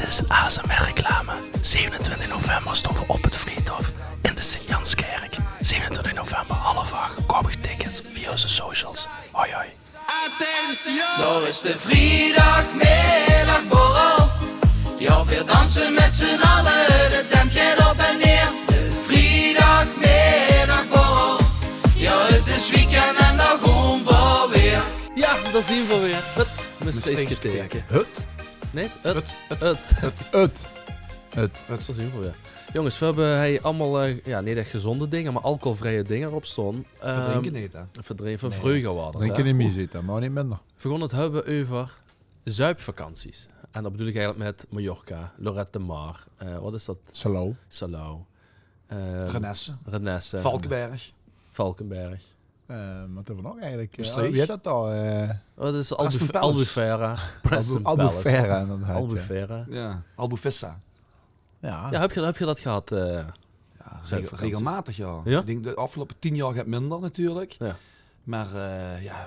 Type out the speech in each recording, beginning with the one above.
is een ASMR-reclame. 27 november stonden we op het Friedhof in de Sint-Janskerk. 27 november, 7:30. Koop je tickets via onze socials. Hoi hoi. Daar is de vrijdagmiddagborrel. Ja, weer dansen met z'n allen, de tent gaat op en neer. De vrijdagmiddagborrel. Ja, het is weekend en dan gewoon voor weer. Ja, dat zien we weer. Het steeds teken. Het? Nee, het. Dat zien we weer. Jongens, we hebben allemaal, niet echt gezonde dingen, maar alcoholvrije dingen erop staan. Verdrinken niet, hè? Verdrinken, vreugde waren. Drinken niet meer zitten, maar niet minder. We gaan het hebben over zuipvakanties. En dat bedoel ik eigenlijk met Mallorca, Lorette de Mar. Wat is dat? Salau. Renesse. Valkenberg. Wat hebben we nog eigenlijk? Maastricht. Wie heet dat al? Wat is Preston Palace. Albufeira? Preston Albufeira, inderdaad. Albufeira. Ja, Albufissa. Ja. Ja, heb je dat gehad? Ja, Zuipvakanties. regelmatig, ja. Ja? Ik denk de afgelopen 10 jaar gaat minder natuurlijk. Ja. Maar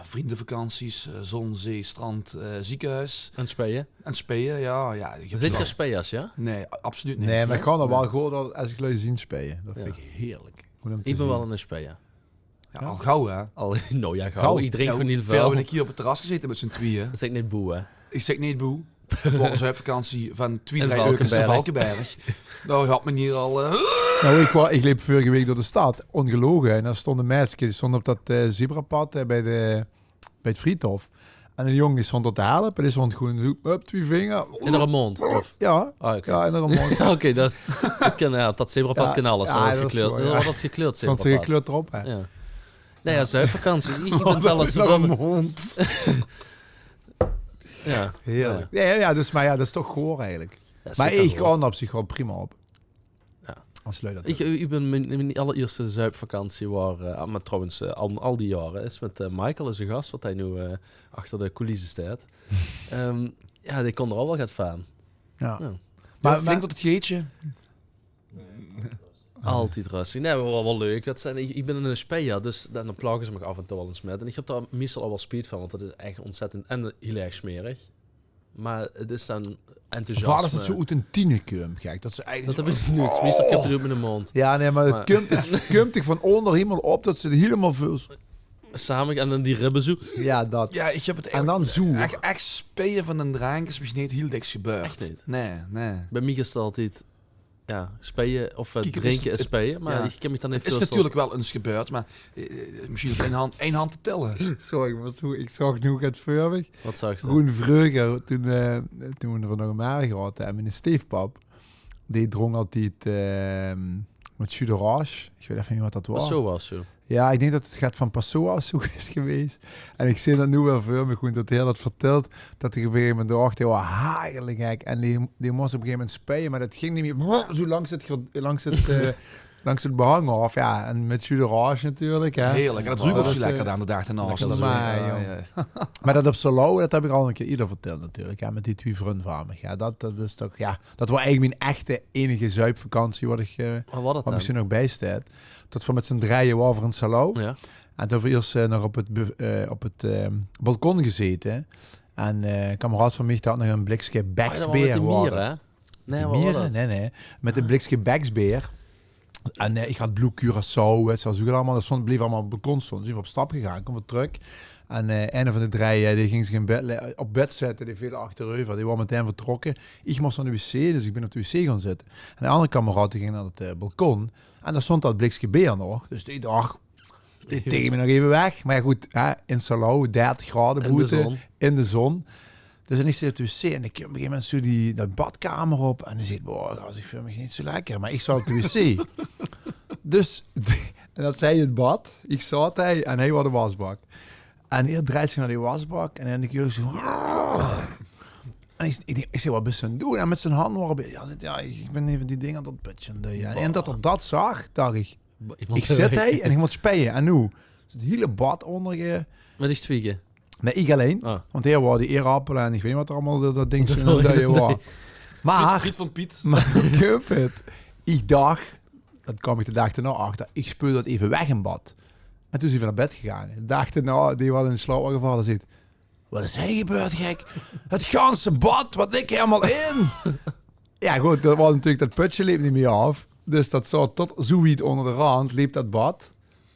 vriendenvakanties, zon, zee, strand, ziekenhuis En Speeën? en Speeën, ja. Zit je Speeërs, ja? Nee, absoluut niet. Nee, maar ik ga er wel gewoon als ik jullie zien spelen. Dat vind ik heerlijk. Goed om te Ik ben zien. wel een Speeën. Ja, al gauw, hè. Nou ja, gauw. Ik drink gewoon niet Veel veel. ben ik hier op het terras gezeten met z'n tweeën. Dat is niet boe, hè? Ik zeg niet boe. Het was een zuipvakantie van 2-3 In eukens in Valkenberg. Valkenberg. Nou had men hier al... Nou, ik liep vorige week door de stad, ongelogen. En daar stonden meisjes, die stonden op dat zebrapad bij het Friedhof. En een jongen die stond dat te helpen. En die stond gewoon op 2 vingers. In de Remond? Of? Ja, Oké. ja, en dan mond. Oké, dat ken ja, dat zebrapad Ja, kan alles. ja, dat is dat is gekleurd. mooi, ja. Dat is gekleurd Stond ze zebrapad. gekleurd erop, hè. Ja. Nee, ja, zuipvakantie. Ik ben wel eens... Naar een mond. Ja. Heerlijk. Ja, dus, maar ja, dat is toch goor eigenlijk. Ja, Maar zeker ik wel. kan er op zich wel prima op. Ja. Als leuk dat Ik ben mijn allereerste zuipvakantie waar, maar trouwens al die jaren, is met Michael is een gast, wat hij nu achter de coulissen staat. Ja, die kon er al wel gaat van. Ja. Ja. Maar flink tot het geetje. Altijd rustig. Nee, wel leuk. Ik ben een speler, dus dan plagen ze me af en toe wel eens met. En ik heb daar meestal al wel speed van, want dat is echt ontzettend en heel erg smerig. Maar het is dan enthousiasme. Vader is het zo uit een tienerkum, gek. Dat ze Dat eigenlijk... heb ik niet. Meestal heb je het in de mond. Ja, nee, maar het komt toch van onder helemaal op, dat ze er helemaal veel... Samen en dan die ribben zoeken. Ja, dat. Ja, ik heb het En dan zoer. echt spelen van een drank is misschien niet heel diks gebeurd. Echt niet? Nee. Bij mij is het altijd spelen of Kijk, het drinken is- is spelen, maar ja. ik ken me dan niet Het is veel natuurlijk wel eens gebeurd, maar misschien op één hand te tellen. Sorry, ik zag nu het vuurwerk. Wat zag je? Groen Vreuger, toen we er nog een maar gehad hebben, mijn stiefpap, die dronk altijd met jus d'orange. Ik weet even niet wat dat was. Zo was zo. Ja, ik denk dat het gaat van Passoa zo is geweest. En ik zie dat nu wel voor me, goed, dat hij dat vertelt, dat hij op een gegeven moment dacht, ja, heerlijk gek. En die moest op een gegeven moment spelen, maar dat ging niet meer zo langs het behang af. Ja, en met jus d'orange natuurlijk. Hè. Heerlijk. En dat dat ruikt ook is, zo lekker aan de dag daarnaast. lekker Dat is- erbij, Maar dat op Salau, dat heb ik al een keer eerder verteld natuurlijk. Ja, met die 2 vrienden van me. Ja, dat is toch, ja, dat was eigenlijk mijn echte enige zuipvakantie wat ik Maar wat wat het dan? misschien nog bijstaat. Tot we met z'n drieën waren in Salau. Ja. En toen hebben we eerst nog op het balkon gezeten. En een kameraad van mij had nog een blikje Oh, dat was met Beksbeer. die mieren, hè? Nee, wat was Mieren? dat? Nee. Met een blikje Beksbeer. En ik had Blue Curaçao, het zoals ook allemaal. Dat bleef allemaal op het balkon stonden. Dus ik op stap gegaan, kom weer terug. En een van de drie, die ging zich op bed zetten. Die viel achterover. Die was meteen vertrokken. Ik moest naar de wc, dus ik ben op de wc gaan zitten. En de andere kameraad die ging naar het balkon. En daar stond dat blikje beer nog. Dus die dacht, die tegen me nog even weg. Maar ja, goed, hè, in Salau, 30 graden In de boete. zon. In de zon. Dus dan is hij op de wc en ik kom op een gegeven moment zo dat badkamer op. En hij zegt, boah, dat was ik voor me niet zo lekker. Maar ik zat op de wc. Dus, en dat zei het bad. Ik zat hij en hij was de wasbak. En hij draait zich naar die wasbak. En dan denk ik zo... En ik zei, wat ben je aan het doen? En met zijn handen waren... Ja, ik ben even die dingen aan het pitchen. En dat hij dat zag, dacht ik... Ik zit hij en ik moet spelen. En nu? Het hele bad onder... Met die twiegen. Nee, ik alleen. Ah. Want hij was die eerappelen en ik weet niet wat er allemaal dat ding Dat zo hoor dat ik je niet. was. Maar, Friet van Piet. Cupid, ik dacht, dat kwam ik de dag erna achter, ik speel dat even weg in bad. En toen is hij weer naar bed gegaan. De dag erna, die was in de slaap gevallen, zit. Wat is er gebeurd, gek? Het ganse bad, wat ik helemaal in. Ja, goed, dat was natuurlijk dat putje liep niet meer af. Dus dat zat tot zoiets onder de rand, liep dat bad.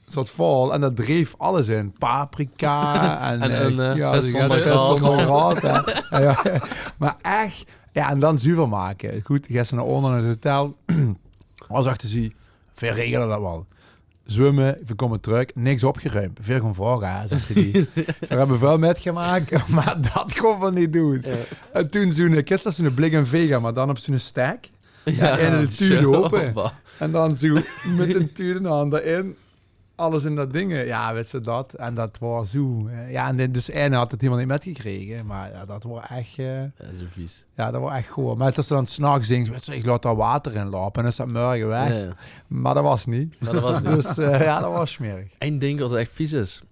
Zat vol en dat dreef alles in. Paprika en vis zonder rand. Ja. Maar echt, ja, en dan zuiver maken. Goed, gisteren naar onder in het hotel. Als achter zie, veel regelen dat wel. Zwemmen, we komen terug, niks opgeruimd. Veel gewoon vragen, zoals die. We hebben veel metgemaakt, maar dat kon we niet doen. Ja. En toen zo'n kids zo'n blik en vega, maar dan op zo'n stack. Ja, en de tuur open. En dan zo met een tuur in de hand erin. Alles in dat ding. Ja, weet je dat. En dat was zo. Ja, en dus ene had het helemaal niet metgekregen. Maar ja, dat was echt... dat is zo vies. Ja, dat was echt goed. Maar als ze dan 's nachts denkt, weet je, ik laat daar water in lopen. En dan is dat morgen weg. Ja. Maar dat was niet. Dus ja, dat was smerig. Eén ding wat echt vies is.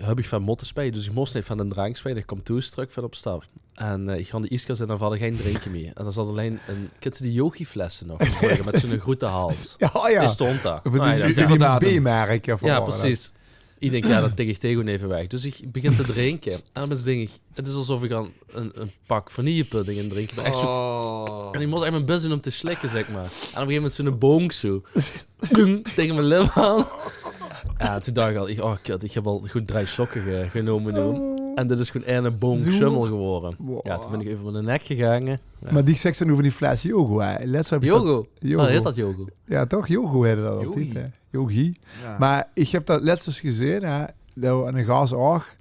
Heb ik van motten spelen. Dus ik moest even van een drank spelen. Ik kwam toe terug van op stap. En ik ga de ijskast en dan hadden geen drinken meer. En dan zat alleen een kitse die yogi-flessen nog met zo'n grote hals. Ja. Die stond daar. Die B-merk. Ja, precies. Ik denk, ja, dat tik ik tegen even weg. Dus ik begin te drinken. En dan denk ik, het is alsof ik aan een pak vanillepudding in drink. Maar echt zo... En ik moest echt mijn best doen om te slikken, zeg maar. En op een gegeven moment zo'n bonk zo. Tegen mijn lip aan. Ja, toen dacht ik al, ik heb al goed 3 slokken genomen nu. En dit is gewoon een bonk schummel geworden. Wow. Ja, toen ben ik even met de nek gegaan. Ja. Maar die zegt dan over die fles Yogo. Yogo? Oh, heet dat Yogo? Ja, toch? Yogo heette dat altijd. Yogi. Ja. Maar ik heb dat laatst gezien. Hè, dat we in een gasoog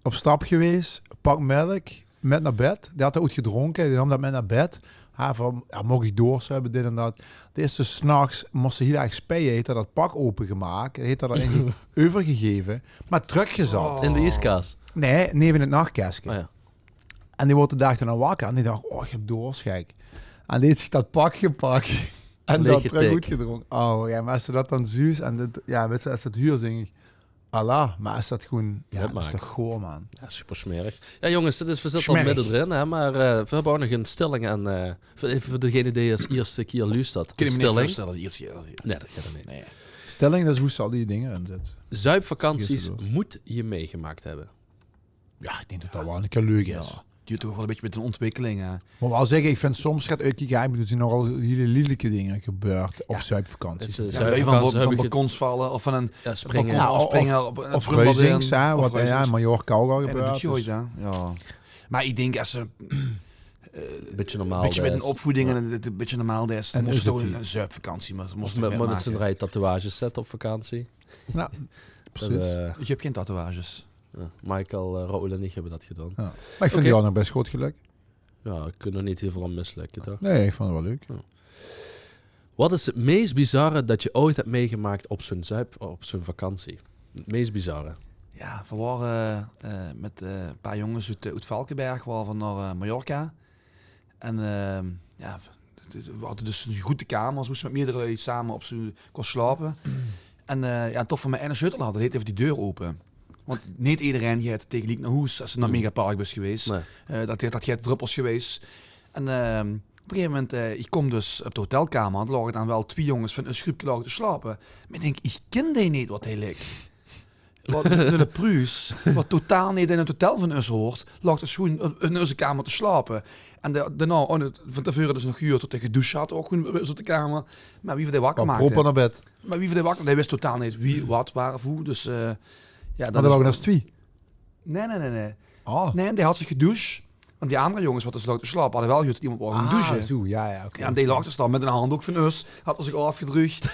op stap geweest. Pak melk, met naar bed. Die had dat goed gedronken. Die nam dat met naar bed. Mocht ik doorzuipen, dit en dat. De eerste 's nachts moest ze heel erg spijen. Heeft dat pak opengemaakt. Heeft dat erin overgegeven. Maar teruggezet. In de ijskast? Nee, neven het nachtkastje. Oh, ja. En die wordt de dag daarna wakker. En die dacht, ik heb doorschijk. En die heeft zich dat pak gepakt. En dat terug goed gedronken. Oh ja, maar als ze dat dan zuus en dit, ja, weet je, als het huur zing ik, Allah, maar als dat gewoon, ja, dat is toch goor, man. Ja, super smerig. Ja, jongens, dit is verzet al midden erin, hè, maar we hebben ook nog een stelling aan, voor degene die als eerste keer luistert. Kun je me niet voorstellen, Nee, dat gaat er niet. Nee. Stelling, dat is hoe ze al die dingen inzetten. Zuipvakanties moet je meegemaakt hebben. Ja, ik denk dat dat wel een keer leuk is. Ja. Duurt toch wel een beetje met een ontwikkeling. Hè. Maar wel zeggen, ik vind soms gaat uitkijken, ik bedoel, er nogal hele lelijke dingen gebeurd op zuipvakantie. Van balkons vallen of van een springen. Of reuzings, wat ja, Mallorca ook al gebeurd. Ja. Maar ik denk als ze beetje normaal. Beetje met een opvoeding en een beetje normaal is. En moest toch een zuipvakantie. Maar dat zijn 3 tatoeages zetten op vakantie. Ja, precies. Je hebt geen tatoeages. Ja, Michael, Raoul en ik hebben dat gedaan. Ja. Maar ik vind jou nog best goed geluk. Ja, ik kan er niet heel veel aan mislukken, toch? Nee, ik vond het wel leuk. Ja. Wat is het meest bizarre dat je ooit hebt meegemaakt op zo'n vakantie? Het meest bizarre? Ja, we waren met een paar jongens uit Valkenberg, waren van naar Mallorca. En ja, we hadden dus een goede kamer, we moesten met meerdere samen op zo'n kon slapen. En ja, toch van mijn ene shuttle hadden, deed even die deur open. Want niet iedereen gaat tegen Liek naar Hoes als ze naar Megapark is geweest. Nee. Dat gaat druppels geweest. En op een gegeven moment, ik kom dus op de hotelkamer. Er lagen dan wel 2 jongens van een groepje te slapen. Maar ik denk, ik ken die niet wat hij lijkt. Wat de Pruis, wat totaal niet in het hotel van ons hoort, lag dus gewoon in onze kamer te slapen. En daarna, van tevoren dus nog uur tot hij gedoucht had, ook gewoon op de kamer. Maar wie van die wakker maakte. Proppen naar bed. Maar wie van die wakker, hij wist totaal niet wie, wat, waar of hoe. Dus ja, dat waren nog 2? Nee. Oh. Nee, die had zich gedoucht. Want die andere jongens wat dus lag te slapen hadden wel gehoord dat iemand wou douchen. Zo, ja, oké. Ja, en die lag dus dan met een handdoek van us, had zich al afgedrukt.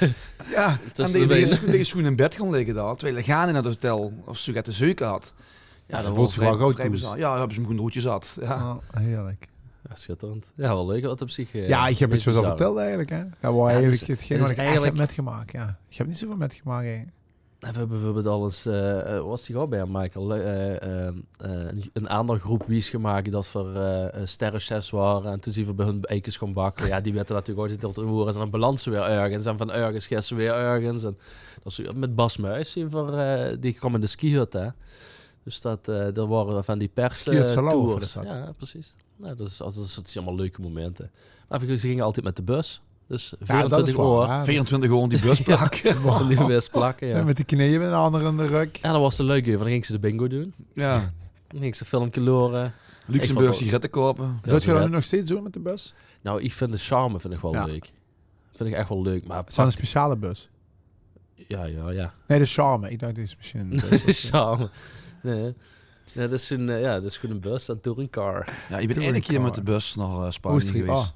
Ja, en die is gewoon in bed gaan liggen daar, terwijl hij gaan in het hotel of zo gaat de zeuken had. Ja, dan wordt ze wel groot. Ja, hebben ze hem gewoon roodjes zat. Ja. Oh, heerlijk. Ja, schitterend. Ja, wel leuk wat op zich. Ja, ik heb het zo verteld eigenlijk. Hè. Dat was eigenlijk hetgeen wat ik eigenlijk heb metgemaakt. Ja. Ik heb niet zoveel metgemaakt eigenlijk. We hebben bijvoorbeeld al eens, was die ook bij Michael, een andere groep wies gemaakt dat we sterrenchefs waren. En toen zien we bij hun eikens gaan bakken. Ja, die weten natuurlijk ooit tot de horen. En dan balansen weer ergens. En van ergens gissen weer ergens. En dat is met Bas Muis, die kwam in de skihut, hè. Dus er waren van die pers-tours. Ja, precies. Nou, dat is allemaal leuke momenten. Maar ze gingen altijd met de bus. Dus 24 uur. 24 uur die bus plakken. Die bus plakken, ja. En met die knieën met een ander in de rug. En dan was het leuk even. Dan gingen ze de bingo doen. Ja. Dan gingen ze filmpje loren. Luxemburg sigaretten kopen. Zou je dat ja. nu nog steeds doen met de bus? Nou, ik vind de charme wel Ja. leuk. Vind ik echt wel leuk. Maar Het is een speciale bus. ja. Nee, de charme. Ik dacht, dit is misschien een bus. De charme. Nee. Ja, dat is gewoon een bus, een touringcar. Ja, je bent één keer met de bus naar Spanje Oostenrijk, geweest. ah.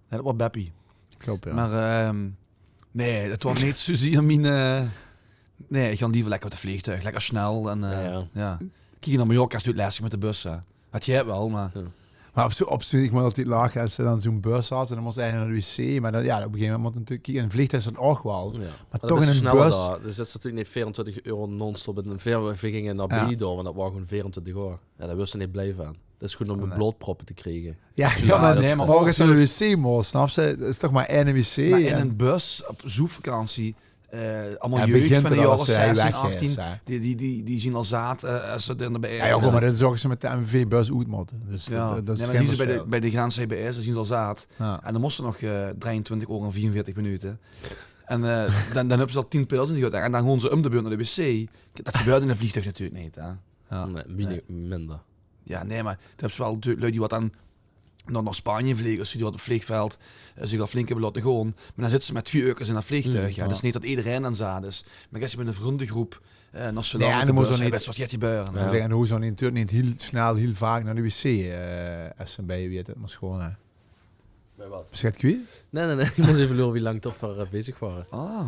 Ja, dat was Beppie. Klopt, ja. Maar nee, het was niet zozeer mijn... nee, ik ga liever lekker met de vliegtuig. Lekker snel. En ja. Kijk naar Mallorca, is het lastig met de bus. Hè. Had jij het wel, maar... Maar op zo'n ik moet altijd lachen als ze dan zo'n bus had en dan moest hij naar de wc. Maar dan, ja, op een gegeven moment natuurlijk, in een vliegtuig is dat ook wel. Ja. Maar toch in een sneller bus. daar. Dus dat is natuurlijk niet 24 euro non-stop. We gingen naar Benidorm, want dat was gewoon 24 euro. Ja, daar wist ze niet blij van. Dat is gewoon om een blootproppen te krijgen. Ja, Ja, maar dat nee, is- maar ook als je naar de wc moest, snap je? Dat is toch maar één wc. Maar in en- een bus op zoekvakantie... allemaal ja, jeugd begint van de er al jaren als hij 16, weg 18... is, hè. Die zien al zaad als ze er bij Ja, joh, maar dat zorgen ze met de MV-bus uit moeten. Dus Ja, dat is nee, maar geen die ze verschil. bij de grens CBS, ze zien ze al zaad. Ja. En dan moesten nog 23 euro en 44 minuten. En dan hebben ze al 10 pils in die en dan gaan ze om de beurt naar de wc. Dat gebeurt in een vliegtuig natuurlijk niet. Hè? Ja. Nee, minder. Ja, nee, maar het hebben ze wel natuurlijk lui die wat dan naar Spanje vliegen, als die wat op het vliegveld zich al flink hebben laten gaan. Maar dan zitten ze met 2 ukkers in dat vliegtuig. Ja. Dat is niet dat iedereen dan zaad is. Maar als je met een vriendengroep naar Sudan en met dan de moet bus, zo niet- wat gaat gebeuren? Dan zeggen, hoe zo natuurlijk niet heel snel, heel vaak naar de wc als ze bij je weten. Het was gewoon... Bij wat? Schat kwijt? Nee. Ik moest even leren wie lang toch voor bezig waren. Ah,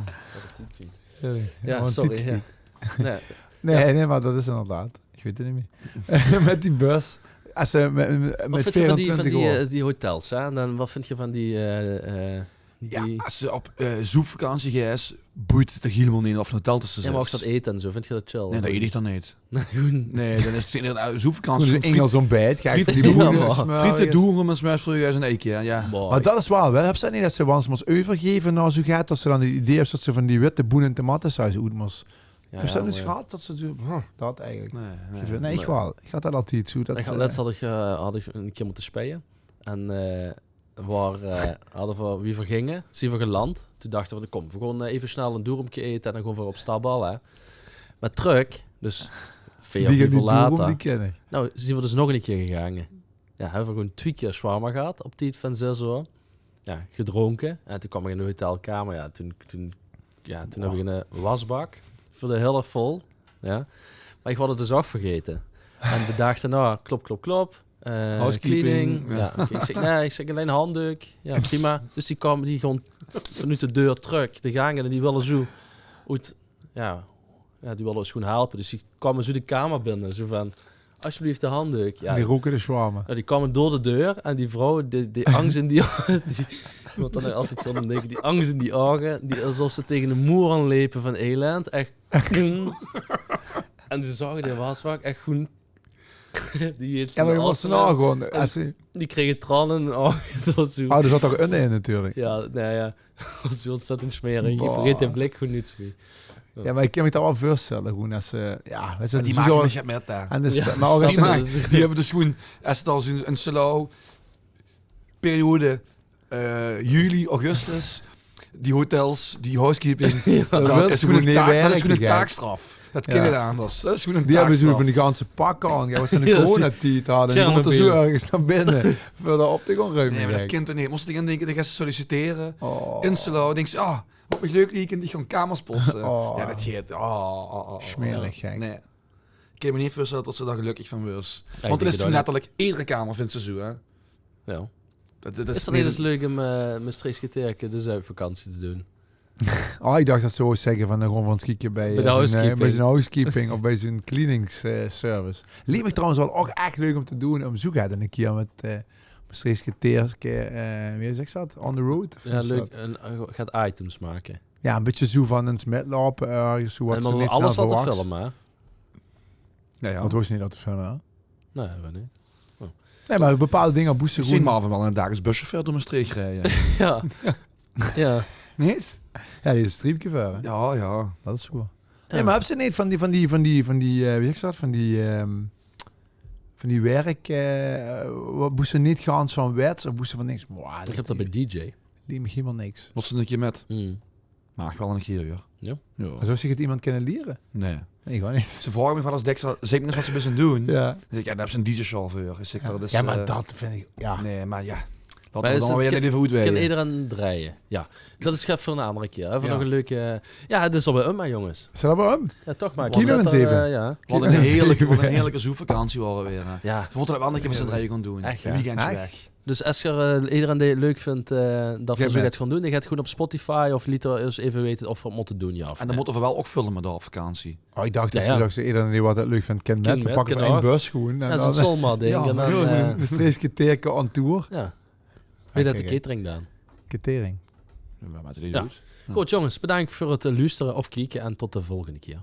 Ja, sorry. Ja. Nee. Nee, maar dat is inderdaad. Ik weet het niet meer. Met die bus. Als ze Wat met vind je van 24 euro. die hotels? Hè? En dan, wat vind je van die... ja, als ze op zoekvakantie gaat, boeit het toch helemaal niet of een hotel tussen Ja, zit. maar ook dat eten en zo, vind je dat chill? Nee, dat eet ik dan niet. Gewoon- Nee, dan is het inderdaad Gewoon zoekvakantie. een Engels ontbijt. Kijk, friet- die ja, boeren. maar- smeren. Frieten doen met smuisvrugen en een keer. Ja. Boah, Maar dat is wel. Heb je dat niet dat ze ons moest overgeven nou zo gaat, dat ze dan het idee heeft dat ze van die witte boenen en tomatensaus uit moest. ja, Heb je dat niet maar- gehad? Dat ze zo... Dat eigenlijk. Nee. Nee, ik wel. Ik had dat altijd zo. Dat, Let's had ik een keer moeten spelen. En hadden we wie vergingen, zien we geland. Toen dachten we, kom, we gewoon even snel een doerumke eten en dan gaan we op stapbal, hè. Maar terug, dus 4 die uur die later. boeren die kennen. Nou, zien we dus nog een keer gegaan. Ja, hebben we gewoon 2 keer shawarma gehad op tijd van 6 uur. Ja, gedronken. En toen kwam ik in de hotelkamer. Ja, toen heb ik een wasbak voor de helft vol. Ja. Maar ik had het dus ook vergeten. En we dachten, nou, klop. Housekeeping, Cleaning. ja. Ja. Ik zeg alleen handdoek. Ja, prima. Dus die kwamen die gewoon vanuit de deur terug. De gangen en die willen zo uit... Ja, die willen ons gewoon helpen. Dus die kwamen zo de kamer binnen. Zo van, alsjeblieft de handdoek. Ja, Die roken de shawarma. die kwamen door de deur en die vrouw, die angst in die ogen, ik moet dan altijd gewoon denken, die angst in die ogen, die alsof ze tegen een moer aanlepen van Eland, echt. En die zagen die wasbak echt gewoon. Die heeft Ja, maar je van moest alles nou gedaan. gewoon... Als ze, Die kregen tranen in de ogen. Het was zo. er zat toch een in natuurlijk. Ja, nee, ja. Dat was zo ontzettend smerig. Je Boah. vergeet de blik gewoon niet meer. Ja, maar ik kan me dat wel voorstellen. Gewoon als ze... Ja, weet je, Die zo- maken me met daar. En dus, Ja, maar ook als snap ze... je? Die hebben dus gewoon, als het als een slow periode, juli, augustus, die hotels, die housekeeping, dat dat is is gewoon gewoon een niet taak- dat is werken, gewoon een gek. taakstraf. Dat Ja. ken je anders. Dat is gewoon een Die hebben zo taakstraf. van die ganse pakken aan. Ja, wat zijn de Ja, coronatijd hadden. Die moeten zo Chernobyl. ergens naar binnen. Voor de op te gaan ruimen. Nee, maar dat gek. kind er niet. Moest ik aan denken, dan gaan ze solliciteren. Oh. In Selo, denk ze, wat is leuk, die gaan kamers posten. Oh. Ja, dat heet, Smerig, gek. Nee. Ik kan me niet voorstellen dat ze daar gelukkig van was. ik Want denk het is het toen ook letterlijk, iedere kamer vindt ze zo, hè. Ja. Dat Is het niet eens leuk om met streekgeterken de zuidvakantie te doen? Oh, ik dacht dat ze ook zeggen van gewoon van het kieken bij Bij de housekeeping. bij zijn housekeeping of bij zijn cleaningsservice. Liep me trouwens wel ook echt leuk om te doen. Om zoek hadden een keer met Maastrichtse wie zegt dat? On the road? Of Ja, hoe is leuk. dat? En gaat items maken. Ja, een beetje zo van een smetlopen ergens. Zo wat En ze dan niet alles snel wat te verwacht. filmen, hè? Ja, ja. Wat was niet dat te filmen, hè? Nee, we niet. Nee, maar bepaalde dingen moesten Misschien gewoon... maar van wel een dagelijks buschauffeur door mijn streek rijden. Ja. Ja. Niet? Ja, die is een streepje voor, hè? Ja, ja. Dat is goed. Ja. Nee, maar heb ze niet van die wie zeg dat? Van die werk, wat moest ze niet gaan van wet of moest ze van niks? Mwah, Ik heb dat bij DJ. Die me helemaal niks. Wat ze een keer met. Hmm. Mag wel een keer, ja. Ja? Ja. Maar zou zich het iemand kunnen leren? Nee. Nee, gewoon niet. Ze vragen me van als Dex, zeker eens wat ze best doen. Ja. Dan zeg ik, daar hebben ze een dieselchauffeur. Dus ik, dat is, Ja, maar dat vind ik... Ja. Nee, maar ja. Maar Laten we is dan het- weer even goed Kan weten. iedereen draaien. Ja, dat is voor een andere keer. Even Ja. nog een leuke... Ja, het is al bij maar jongens. Zet dat maar om. Ja, toch maar. Kino en Zet er, 7. ja. Wat een heerlijke zoekvakantie waren we weer. Ja, We moeten dat wel een keer met z'n drieën gaan doen. Echt, Een ja. weekendje Echt? weg. dus als er iedereen die het leuk vindt, dat we zo met. gaat gaan doen, die gaat gewoon op Spotify of liet er eens even weten of we het moeten doen, ja of En dan nee. moeten we wel ook filmen daar op vakantie. Oh, ik dacht dat Ja, ja. ze iedereen die wat het leuk vindt, kan met. Kan We met, pakken kan we één ook. bus gewoon. En Ja, zo'n dan... Solma ding. Ja, en dan, we steeds geteken aan tour. ja. Weet dat de kijk, catering dan. Ketering. Wat het niet Ja. doet. Goed jongens, bedankt voor het luisteren of kijken en tot de volgende keer.